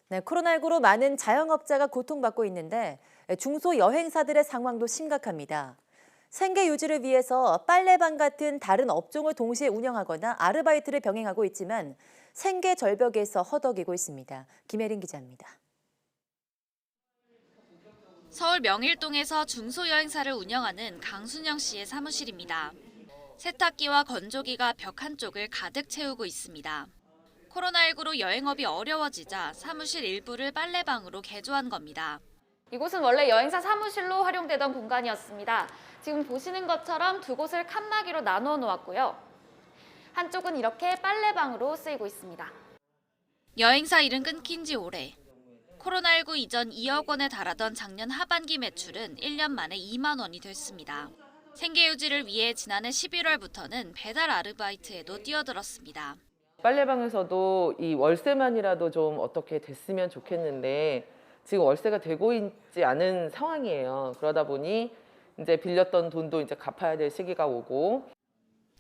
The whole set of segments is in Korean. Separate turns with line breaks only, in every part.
네, 코로나19로 많은 자영업자가 고통받고 있는데 중소 여행사들의 상황도 심각합니다. 생계 유지를 위해서 빨래방 같은 다른 업종을 동시에 운영하거나 아르바이트를 병행하고 있지만 생계 절벽에서 허덕이고 있습니다. 김혜린 기자입니다.
서울 명일동에서 중소여행사를 운영하는 강순영 씨의 사무실입니다. 세탁기와 건조기가 벽 한쪽을 가득 채우고 있습니다. 코로나19로 여행업이 어려워지자 사무실 일부를 빨래방으로 개조한 겁니다.
이곳은 원래 여행사 사무실로 활용되던 공간이었습니다. 지금 보시는 것처럼 두 곳을 칸막이로 나누어 놓았고요. 한쪽은 이렇게 빨래방으로 쓰이고 있습니다.
여행사 일은 끊긴 지 오래. 코로나19 이전 2억 원에 달하던 작년 하반기 매출은 1년 만에 2만 원이 됐습니다. 생계 유지를 위해 지난해 11월부터는 배달 아르바이트에도 뛰어들었습니다.
빨래방에서도 이 월세만이라도 좀 어떻게 됐으면 좋겠는데 지금 월세가 되고 있지 않은 상황이에요. 그러다 보니 이제 빌렸던 돈도 이제 갚아야 될 시기가 오고.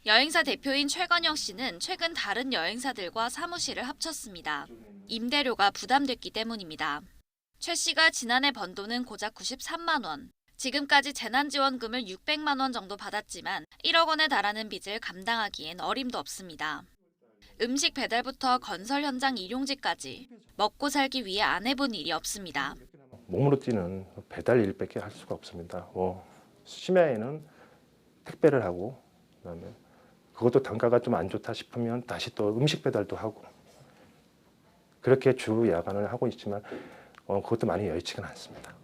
여행사 대표인 최건영 씨는 최근 다른 여행사들과 사무실을 합쳤습니다. 임대료가 부담됐기 때문입니다. 최 씨가 지난해 번 돈은 고작 93만 원. 지금까지 재난지원금을 600만 원 정도 받았지만 1억 원에 달하는 빚을 감당하기엔 어림도 없습니다. 음식 배달부터 건설 현장 일용직까지 먹고 살기 위해 안 해본 일이 없습니다.
몸으로 뛰는 배달 일밖에 할 수가 없습니다. 심야에는 택배를 하고 그다음에 그것도 단가가 좀 안 좋다 싶으면 다시 또 음식 배달도 하고 그렇게 주 야간을 하고 있지만 그것도 많이 여의치는 않습니다.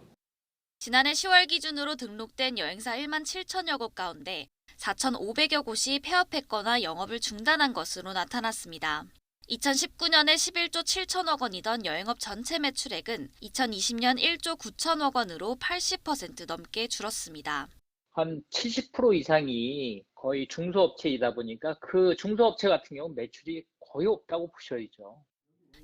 지난해 10월 기준으로 등록된 여행사 1만 7천여 곳 가운데 4,500여 곳이 폐업했거나 영업을 중단한 것으로 나타났습니다. 2019년에 11조 7천억 원이던 여행업 전체 매출액은 2020년 1조 9천억 원으로 80% 넘게 줄었습니다.
한 70% 이상이 거의 중소업체이다 보니까 그 중소업체 같은 경우 매출이 거의 없다고 보셔야죠.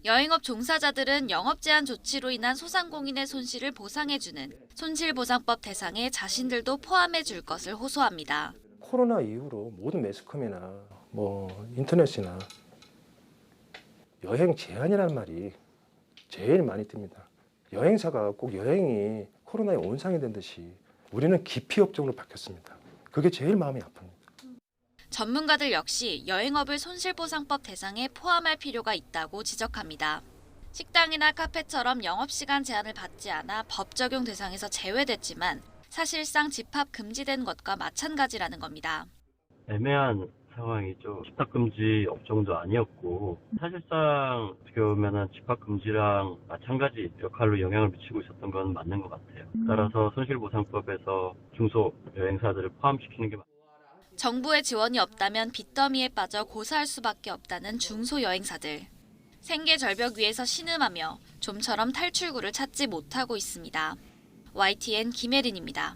여행업 종사자들은 영업 제한 조치로 인한 소상공인의 손실을 보상해주는 손실보상법 대상에 자신들도 포함해 줄 것을 호소합니다.
코로나 이후로 모든 매스컴이나 인터넷이나 여행 제한이라는 말이 제일 많이 뜹니다. 여행사가 꼭 여행이 코로나의 온상이 된 듯이 우리는 기피 업종으로 바뀌었습니다. 그게 제일 마음이 아픕니다.
전문가들 역시 여행업을 손실보상법 대상에 포함할 필요가 있다고 지적합니다. 식당이나 카페처럼 영업시간 제한을 받지 않아 법 적용 대상에서 제외됐지만 사실상 집합 금지된 것과 마찬가지라는 겁니다.
애매한 상황이죠. 집합금지 업종도 아니었고 사실상 어떻게 보면 집합금지랑 마찬가지 역할로 영향을 미치고 있었던 건 맞는 것 같아요. 따라서 손실보상법에서 중소여행사들을 포함시키는 게 맞습니다.
정부의 지원이 없다면 빚더미에 빠져 고사할 수밖에 없다는 중소여행사들. 생계 절벽 위에서 신음하며 좀처럼 탈출구를 찾지 못하고 있습니다. YTN 김혜린입니다.